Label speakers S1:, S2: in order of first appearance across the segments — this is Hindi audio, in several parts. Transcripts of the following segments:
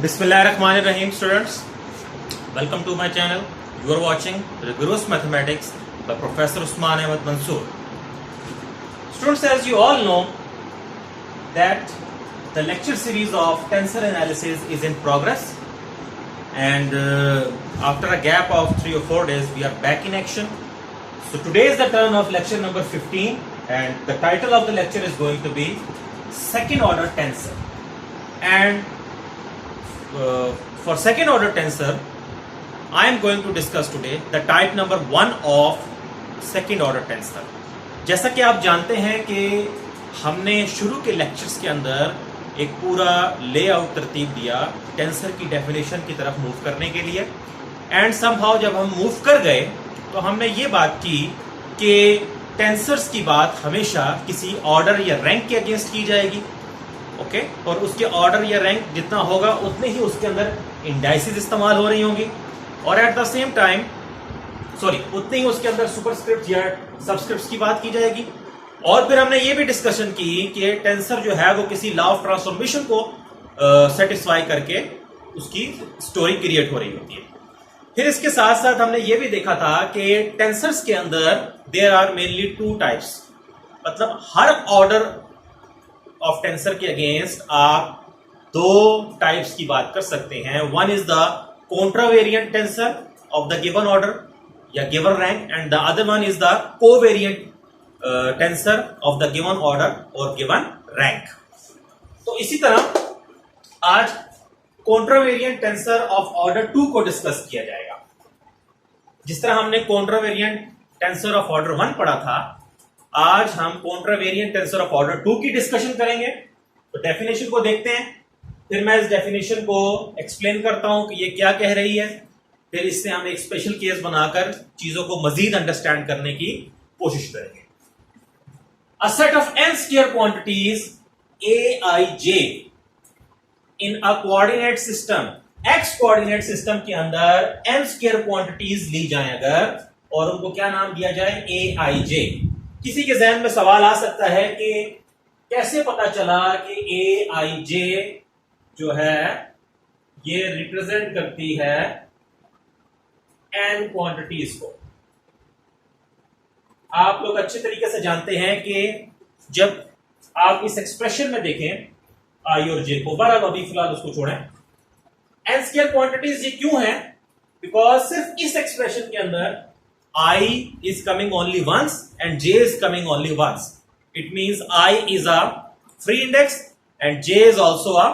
S1: Bismillahirrahmanirrahim, students. Welcome to my channel. You are watching Rigorous Mathematics by Professor Usman Ahmed Mansoor. Students, as you all know that the lecture series of tensor analysis is in progress, and after a gap of 3 or 4 days we are back in action. So today is the turn of lecture number 15, and the title of the lecture is going to be second order tensor. And for second order tensor, I am going to discuss today the type number 1 of second order tensor. जैसा कि आप जानते हैं कि हमने शुरू के लेक्चर्स के अंदर एक पूरा लेआउट तरतीब दिया टेंसर की डेफिनेशन की तरफ मूव करने के लिए, एंड समहाउ जब हम मूव कर गए तो हमने ये बात की कि टेंसर्स की बात हमेशा किसी ऑर्डर या रैंक के अगेंस्ट की जाएगी, ओके और उसके ऑर्डर या रैंक जितना होगा उतने ही उसके अंदर इंडाइसिस इस्तेमाल हो रही होंगी, और एट द सेम टाइम उतने ही उसके अंदर सुपरस्क्रिप्ट या सबस्क्रिप्ट की बात की जाएगी। और फिर हमने ये भी डिस्कशन की कि टेंसर जो है वो किसी लॉ ऑफ ट्रांसफॉर्मेशन को सेटिस्फाई करके उसकी स्टोरी क्रिएट हो रही होती है। फिर इसके साथ साथ हमने ये भी देखा था कि टेंसर्स के अंदर देयर आर मेनली 2 टाइप्स, मतलब हर ऑर्डर ऑफ टेंसर के अगेंस्ट आप 2 टाइप्स की बात कर सकते हैं। One is the contravariant tensor of the given order या given rank, and the other one is the covariant tensor of the given order और गिवन रैंक। तो इसी तरह आज कॉन्ट्रावेरिएंट टेंसर ऑफ ऑर्डर 2 को डिस्कस किया जाएगा। जिस तरह हमने कॉन्ट्रावेरिएंट टेंसर ऑफ ऑर्डर 1 पढ़ा था, आज हम कॉन्ट्रावेरिएंट टेंसर ऑफ ऑर्डर 2 की डिस्कशन करेंगे। तो डेफिनेशन को देखते हैं, फिर मैं इस डेफिनेशन को एक्सप्लेन करता हूं कि ये क्या कह रही है, फिर इससे हम एक स्पेशल केस बनाकर चीजों को मजीद अंडरस्टैंड करने की कोशिश करेंगे। A set of n square quantities aij in a coordinate system, x coordinate system के अंदर n स्क्वायर क्वांटिटीज ली जाए अगर, और उनको क्या नाम दिया जाए, aij। किसी के जहन में सवाल आ सकता है कि कैसे पता चला कि aij जो है ये रिप्रेजेंट करती है n क्वांटिटीज को। आप लोग अच्छे तरीके से जानते हैं कि जब आप इस एक्सप्रेशन में देखें आई और जे को, बराबर अभी फिलहाल उसको छोड़ें, n स्क्वायर क्वांटिटीज ये क्यों है, बिकॉज सिर्फ इस एक्सप्रेशन के अंदर I is coming only once and J is coming only once. It means I is a free index and J is also a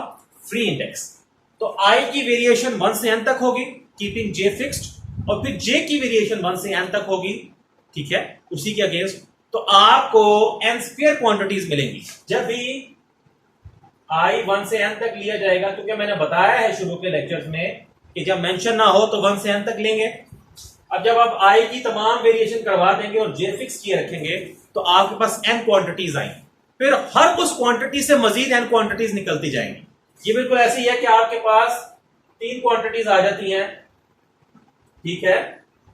S1: free index. तो I की वेरिएशन 1 से n तक होगी, कीपिंग J फिक्स्ड, और फिर J की वेरिएशन 1 से n तक होगी, ठीक है, उसी के अगेंस्ट। तो आपको n स्क्वायर क्वांटिटीज मिलेंगी जब भी I 1 से n तक लिया जाएगा, क्योंकि मैंने बताया है शुरू के लेक्चर्स में कि जब मेंशन ना हो तो 1 से n तक लेंगे। अब जब आप I की तमाम वेरिएशन करवा देंगे और J फिक्स किए रखेंगे तो आपके पास n क्वांटिटीज आएंगी, फिर हर उस क्वांटिटी से मजीद n क्वांटिटीज निकलती जाएंगी। ये बिल्कुल ऐसे ही है कि आपके पास 3 क्वांटिटीज आ जाती हैं, ठीक है,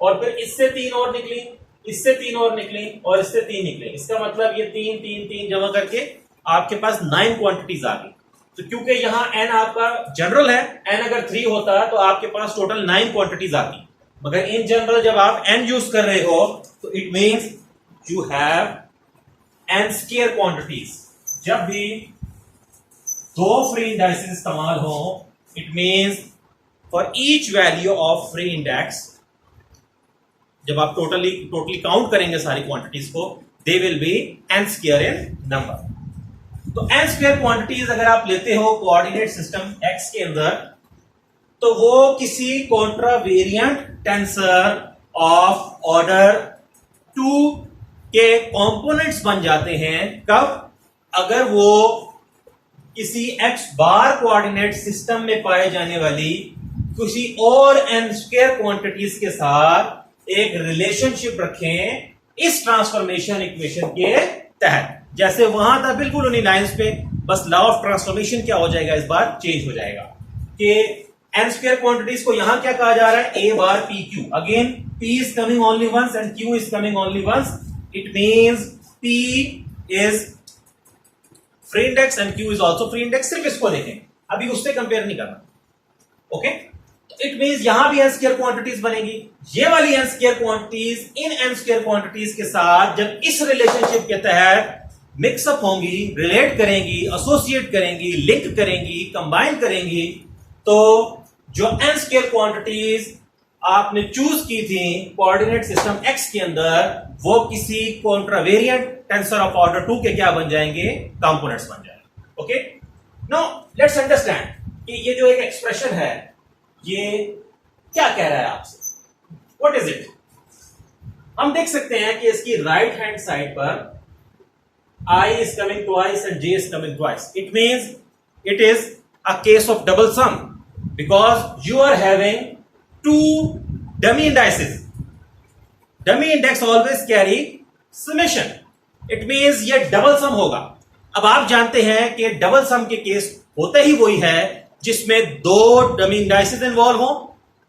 S1: और फिर इससे 3 और निकली, इससे 3 और निकली, और इससे 3 निकले। इसका मतलब ये 3 3 3 जमा करके आपके पास 9 क्वांटिटीज आ गई। तो क्योंकि यहां n आपका जनरल है, n अगर 3 होता तो आपके पास टोटल 9 क्वांटिटीज आती, मगर इन जनरल जब आप n यूज कर रहे हो तो it means you have n square quantities. जब भी 2 फ्री इंडेक्सेस इस्तेमाल हो, it means for each value of free index, जब आप टोटली काउंट करेंगे सारी क्वांटिटीज को, दे will be n square in number. तो n स्क्वायर क्वांटिटीज अगर आप लेते हो कोऑर्डिनेट सिस्टम x के अंदर, तो वो किसी कॉन्ट्रावेरिएंट टेंसर ऑफ ऑर्डर 2 के कंपोनेंट्स बन जाते हैं। कब? अगर वो किसी x बार कोऑर्डिनेट सिस्टम में पाए जाने वाली किसी और n स्क्वायर क्वांटिटीज के साथ एक रिलेशनशिप रखें इस ट्रांसफॉर्मेशन इक्वेशन के तहत। जैसे वहां था बिल्कुल उन्हीं लाइंस पे, बस लॉ ऑफ ट्रांसफॉर्मेशन क्या हो जाएगा, इस बार चेंज हो जाएगा कि n स्क्वायर क्वांटिटीज को यहां क्या कहा जा रहा है, a bar p q। Again p is coming only once and q is coming only once. It means p is free index and q is also free index। सिर्फ इसको देखें, अभी उससे कंपेयर नहीं करना। ओके, इट मींस यहां भी n स्क्वायर क्वांटिटीज बनेगी। ये वाली n स्क्वायर क्वांटिटीज इन n स्क्वायर क्वांटिटीज के साथ जब इस रिलेशनशिप के तहत मिक्सअप होंगी, रिलेट करेंगी, एसोसिएट करेंगी, लिंक करेंगी, कंबाइन करेंगी, तो जो n स्क्वायर क्वांटिटीज आपने चूज की थी कोऑर्डिनेट सिस्टम x के अंदर, वो किसी कॉन्ट्रावेरिएंट टेंसर ऑफ ऑर्डर 2 के क्या बन जाएंगे? कंपोनेंट्स बन जाएंगे। ओके, नाउ लेट्स अंडरस्टैंड कि ये जो एक एक्सप्रेशन है ये क्या कह रहा है आपसे, व्हाट इज इट? हम देख सकते हैं कि इसकी राइट हैंड साइड पर I is coming twice and J is coming twice. It means it is a case of double sum because you are having two dummy indices. Dummy index always carry summation. It means ये डबल सम होगा। अब आप जानते हैं कि डबल सम के केस होते ही वही है जिसमें दो डमी इंडाइसेस इन्वॉल्व हो,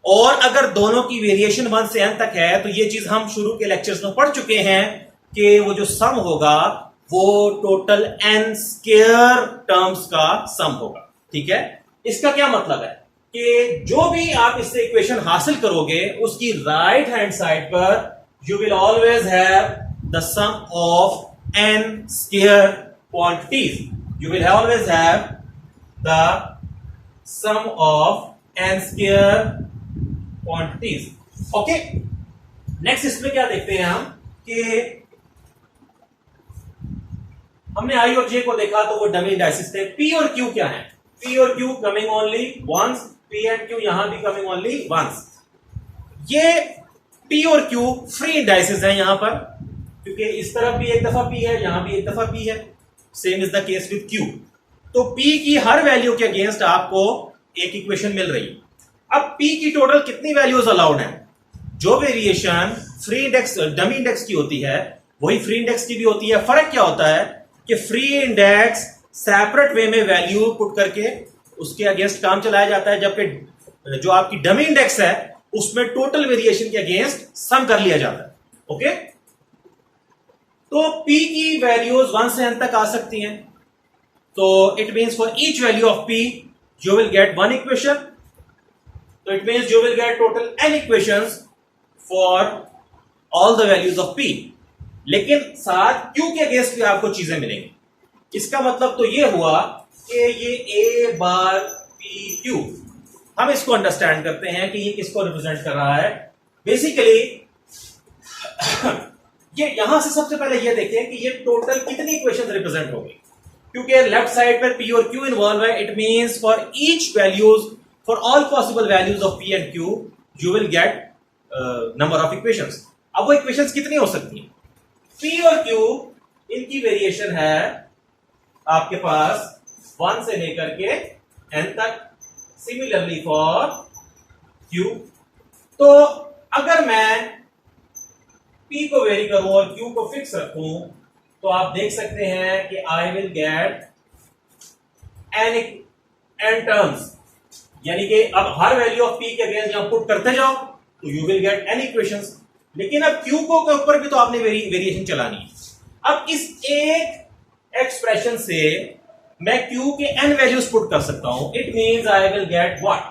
S1: और अगर दोनों की वेरिएशन 1 से n तक है तो ये चीज हम शुरू के लेक्चर्स में पढ़ चुके हैं कि वो जो सम होगा वो टोटल n स्क्वायर टर्म्स का सम होगा। ठीक है, इसका क्या मतलब है कि जो भी आप इससे इक्वेशन हासिल करोगे उसकी राइट हैंड साइड पर you will always have the sum of n square quantities. You will always have the sum of n square quantities. Okay, next इसमें क्या देखते हैं हम कि हमने आई और जे को देखा तो वो डमी इंडाइसेस थे। पी और क्यू क्या है? पी और Q coming only once, P and Q यहां भी कमिंग ओनली वंस। ये पी और क्यू फ्री इंडाइसेस हैं यहां पर, क्योंकि इस तरफ भी एक दफा पी है, यहां भी एक दफा पी है। Same is the case with Q. तो पी की हर वैल्यू के अगेंस्ट आपको एक इक्वेशन मिल रही है। अब पी की टोटल कितनी वैल्यूज अलाउड है? जो variation free index dummy index की होती है वही फ्री इंडेक्स की भी होती है। फर्क क्या होता है कि फ्री इंडेक्स सेपरेट वे में वैल्यू पुट करके उसके अगेंस्ट काम चलाया जाता है, जबकि जो आपकी डमी इंडेक्स है उसमें टोटल वेरिएशन के अगेंस्ट सम कर लिया जाता है। ओके, तो p की वैल्यूज 1 से n तक आ सकती हैं। तो it means for each value of p you will get one equation. तो it means you will get total n equations for all the values of p। लेकिन साथ q के अगेंस्ट भी आपको चीजें मिलेंगी। इसका मतलब तो ये हुआ कि ये a बार p q, हम इसको अंडरस्टैंड करते हैं कि ये किसको रिप्रेजेंट कर रहा है। बेसिकली ये यहां से सबसे पहले ये देखें कि ये टोटल कितनी इक्वेशन रिप्रेजेंट होगी, क्योंकि लेफ्ट साइड पर p और q इन्वॉल्व है। It means for each values, for all possible values of p and q you will gate number of equations. अब वो इक्वेशंस कितनी हो सकती हैं? p और q इनकी वेरिएशन है आपके पास 1 से लेकर के n तक। सिमिलरली फॉर q, तो अगर मैं p को वेरी करूं और q को फिक्स रखूं तो आप देख सकते हैं कि आई विल गेट n टर्म्स, यानी कि अब हर वैल्यू ऑफ p के अगेंस्ट जब पुट करते जाओ तो you will gate n equations. लेकिन अब q को के ऊपर भी तो आपने वेरिएशन चलानी है। अब इस एक एक्सप्रेशन से मैं q के n वैल्यूज पुट कर सकता हूं। It means I will get what?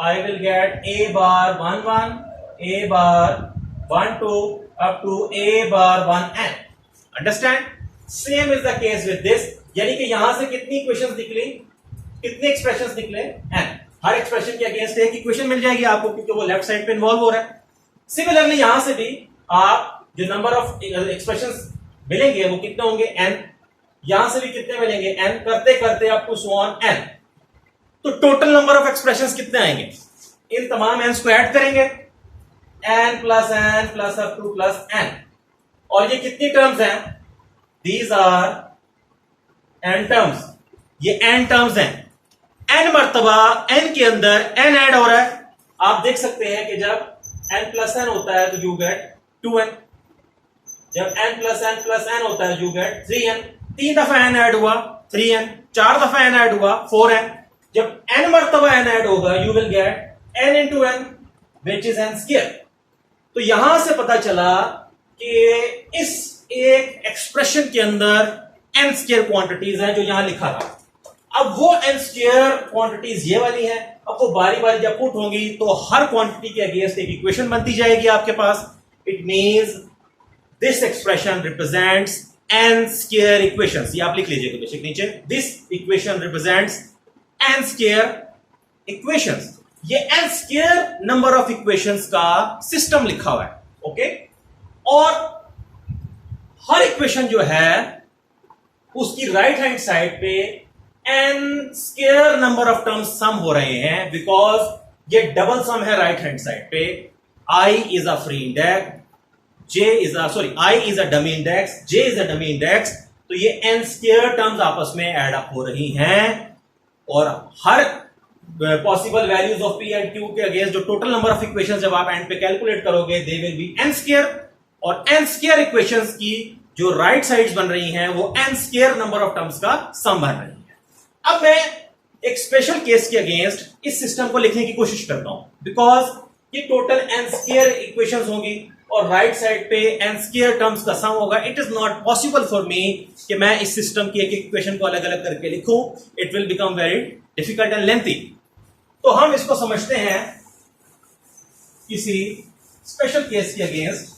S1: I will get a bar 1 1, a bar 1 2 up to a bar 1 n। Understand? Same is the case with this, यानी कि यहां से कितनी इक्वेशंस निकली, कितने एक्सप्रेशंस निकले? n। हर एक्सप्रेशन के अगेंस्ट एक इक्वेशन मिल जाएगी आपको, क्योंकि वो लेफ्ट साइड पे इन्वॉल्व हो रहा है। सिमिलरली यहां से भी आप जो नंबर ऑफ एक्सप्रेशंस मिलेंगे वो कितने होंगे? n। यहां से भी कितने मिलेंगे? n, करते करते up to so on n। तो टोटल नंबर ऑफ एक्सप्रेशंस कितने आएंगे? इन तमाम n को ऐड करेंगे, n plus up to plus n। और ये कितनी टर्म्स हैं? These are n terms. ये n टर्म्स हैं। n मर्तबा n के अंदर n ऐड हो रहा है। आप देख सकते हैं कि जब n प्लस n होता है तो यू गेट 2n, जब n प्लस n होता है यू गेट 3n। 3 दफा n ऐड हुआ 3n, 4 दफा n ऐड हुआ 4n। जब n मर्तबा n ऐड होगा you will gate n into n which is n square. तो यहां से पता चला कि इस एक एक्सप्रेशन के अंदर n स्क्वायर क्वांटिटीज हैं जो यहां लिखा था। अब वो n स्क्वायर क्वांटिटीज ये वाली हैं, अब वो बारी बारी जब पुट होंगी तो हर क्वांटिटी के अगेंस्ट एक इक्वेशन बनती जाएगी आपके पास. It means this expression represents n square equations. ये आप लिख लीजिएगा बेशक नीचे. This equation represents n square equations. ये n square number of equations का सिस्टम लिखा हुआ है. ओके, और हर इक्वेशन जो है उसकी राइट हैंड साइड पे n square number of terms सम हो रहे हैं, बिकॉज ये डबल सम है राइट हैंड साइड पे. I is a free index, I is a dummy index, J is a dummy index. तो ये n स्क्वायर टर्म्स आपस में एड अप हो रही हैं, और हर possible values of p and q के अगेंस्ट जो टोटल नंबर ऑफ इक्वेशंस जब आप एंड पे कैलकुलेट करोगे they will be n square, और n स्क्वायर इक्वेशंस की जो राइट साइड्स बन रही हैं वो n square number of terms का सम बन रही है. अब मैं एक स्पेशल केस के अगेंस्ट इस सिस्टम को लिखने की कोशिश करता हूं, बिकॉज ये टोटल n स्क्वायर इक्वेशंस होंगी और राइट साइड पे n स्क्वायर टर्म्स का सम होगा. It is not possible for me कि मैं इस सिस्टम की एक इक्वेशन को अलग अलग करके लिखूं. It will become very difficult and lengthy. तो हम इसको समझते हैं किसी स्पेशल केस के against.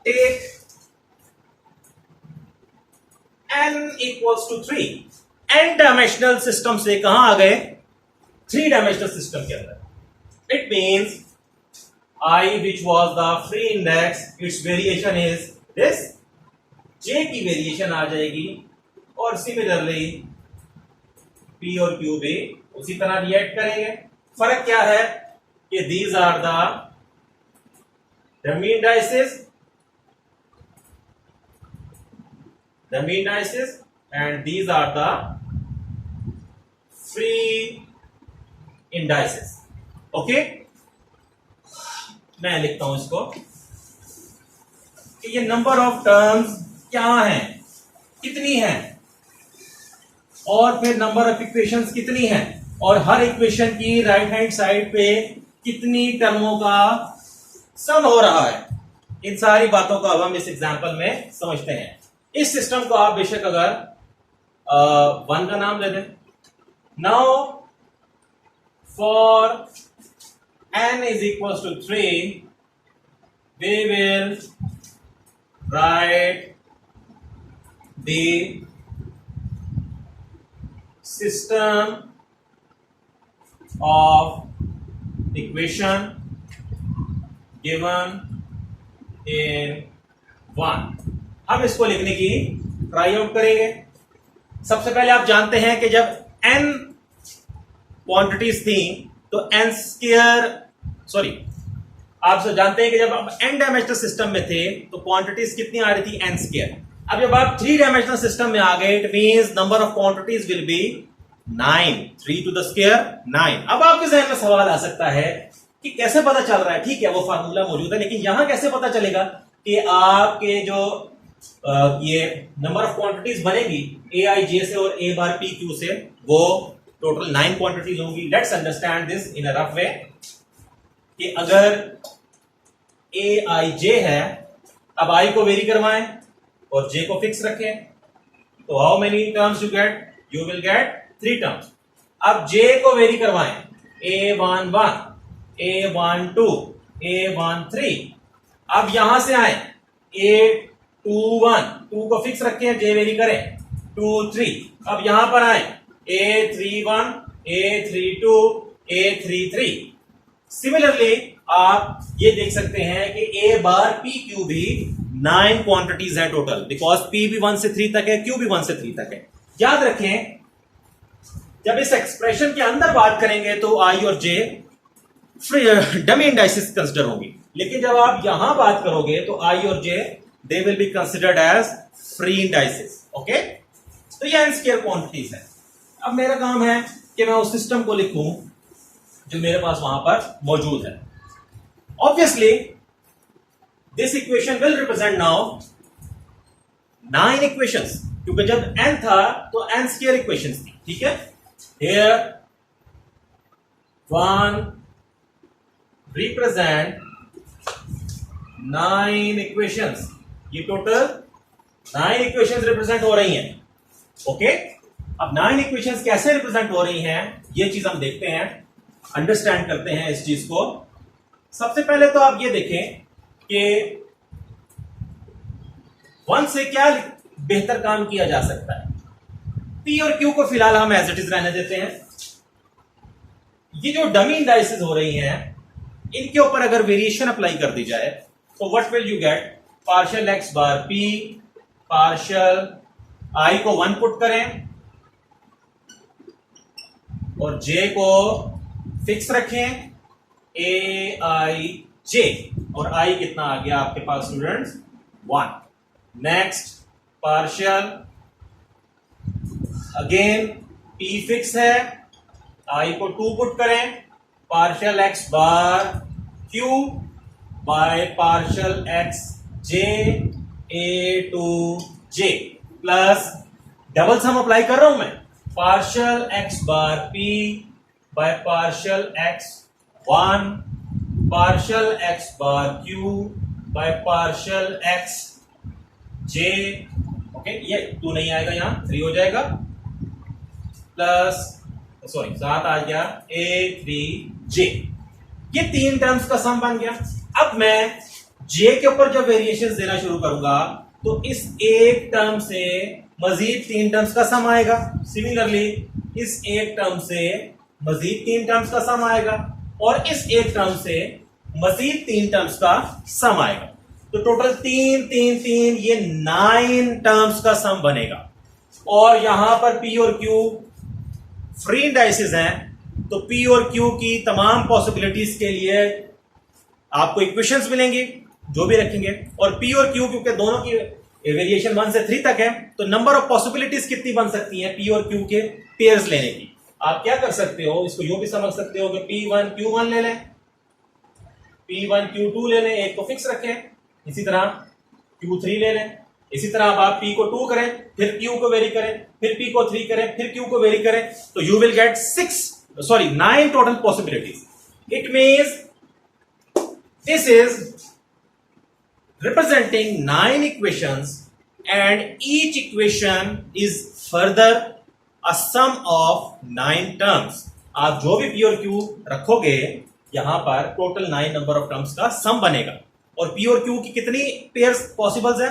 S1: Take n equals to 3. n dimensional system से कहां आ गए? 3 डायमेंशनल सिस्टम के अंदर. It means I, which was the free index, its variation is this. J की वेरिएशन आ जाएगी, और सिमिलरली P और Q भी उसी तरह रिएक्ट करेंगे. फर्क क्या है कि these are the dummy indices and these are the free indices. Okay, मैं लिखता हूं इसको कि ये नंबर ऑफ टर्म्स क्या हैं, कितनी हैं, और फिर नंबर ऑफ इक्वेशंस कितनी हैं, और हर इक्वेशन की राइट हैंड साइड पे कितनी टर्मों का सम हो रहा है. इन सारी बातों को अब हम इस एग्जांपल में समझते हैं. इस सिस्टम को आप बेशक अगर 1 का नाम दे दें. Now for n is equals to 3, we will write the system of equation given in 1. हम इसको लिखने की ट्राई आउट करेंगे. सबसे पहले आप जानते हैं कि जब n क्वांटिटीज थी तो n स्क्वायर आप सब जानते हैं कि जब हम n डायमेंशनल सिस्टम में थे तो क्वांटिटीज कितनी आ रही थी? n square. अब जब आप 3 डायमेंशनल सिस्टम में आ गए, it means number of quantities will be 9. 3 to the square 9. अब आपके जहन में सवाल आ सकता है कि कैसे पता चल रहा है? ठीक है, वो फार्मूला मौजूद है, लेकिन यहां कैसे पता चलेगा कि आपके जो ये नंबर ऑफ क्वांटिटीज बनेगी aij से और a बार pq से, वो टोटल 9 क्वांटिटीज होंगी. Let's understand this in a rough way कि अगर aij है, अब i को वेरी करवाएं और j को फिक्स रखें, तो how many terms you get? You will gate 3 terms. अब j को वेरी करवाएं, a11, a12, a13. अब यहां से आए a21, 2 को फिक्स रखें, j वेरी करें, 23. अब यहां पर आए a31, a32, a33. सिमिलरली आप ये देख सकते हैं कि a बार p q भी 9 क्वांटिटीज है टोटल, बिकॉज p भी 1 से 3 तक है, q भी 1 से 3 तक है. याद रखें, जब इस एक्सप्रेशन के अंदर बात करेंगे तो i और j डमी इंडाइसेस कंसिडर होंगी, लेकिन जब आप यहां बात करोगे तो i और j they will be considered as free indices. Okay, तो ये n स्क्वायर क्वांटिटीज है. अब मेरा काम है कि मैं उस सिस्टम को लिखूं जो मेरे पास वहां पर मौजूद है. Obviously this equation will represent now 9 equations, क्योंकि जब n था तो n स्क्वायर इक्वेशंस थी. ठीक है, हियर 1 रिप्रेजेंट 9 इक्वेशंस. ये टोटल 9 इक्वेशंस रिप्रेजेंट हो रही हैं. ओके, अब 9 इक्वेशंस कैसे रिप्रेजेंट हो रही हैं ये चीज हम देखते हैं, अंडरस्टैंड करते हैं इस चीज को। सबसे पहले तो आप ये देखें कि 1 से क्या बेहतर काम किया जा सकता है। पी और क्यू को फिलहाल हम एज इट इज रहने देते हैं। ये जो डमी इंडाइसेस हो रही हैं इनके ऊपर अगर वेरिएशन अप्लाई कर दी जाए तो what will you get, partial x bar p, partial i को 1 पुट करें और जे को फिक्स रखें, ए आई जे, और आई कितना आ गया आपके पास students 1। Next partial again p fix है, आई को 2 पुट करें, partial x bar q by partial x j a two j plus double sum apply कर रहा हूं मैं, partial x bar p by partial x 1 partial x bar q by partial x j, okay ये 2 नहीं आएगा यहां 3 हो जाएगा, प्लस सॉरी 7 आ गया ए 3 जे। ये 3 टर्म्स का सम बन गया। अब मैं जे के ऊपर जब वेरिएशन देना शुरू करूंगा तो इस एक टर्म से मजीद 3 टर्म्स का सम आएगा, सिमिलरली इस एक टर्म से मजीद 3 टर्म्स का सम आएगा और इस एक टर्म से मजीद 3 टर्म्स का सम आएगा। तो टोटल 3 3 3 ये 9 टर्म्स का सम बनेगा। और यहां पर पी और क्यू फ्री इंडाइसेस हैं तो पी और क्यू की तमाम पॉसिबिलिटीज के लिए आपको इक्वेशंस मिलेंगी जो भी रखेंगे, और पी और क्यू क्योंकि दोनों की वेरिएशन 1 से 3 तक है तो नंबर ऑफ पॉसिबिलिटीज कितनी बन सकती हैं पी और क्यू के पेयर्स लेने की। आप क्या कर सकते हो, इसको यूं भी समझ सकते हो कि P1 Q1 ले लें, P1 Q2 ले लें, एक को फिक्स रखें, इसी तरह Q3 ले लें, इसी तरह अब आप P को 2 करें, फिर Q को वेरी करें, फिर P को 3 करें, फिर Q को वेरी करें, तो you will gate 9 total possibilities. It means this is representing 9 equations and each equation is further a sum of 9 terms। आप जो भी P और Q रखोगे यहां पर टोटल 9 नंबर ऑफ टर्म्स का सम बनेगा। और P और Q की कितनी पेयर्स पॉसिबल है,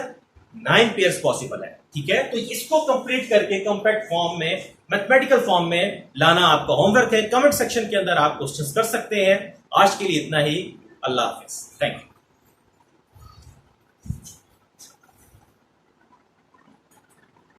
S1: 9 पेयर्स पॉसिबल है। ठीक है, तो इसको कंप्लीट करके कॉम्पैक्ट फॉर्म में, मैथमेटिकल फॉर्म में लाना आपका होमवर्क है। कमेंट सेक्शन के अंदर आप क्वेश्चंस कर सकते हैं। आज के लिए इतना ही, अल्लाह हाफिज, थैंक यू।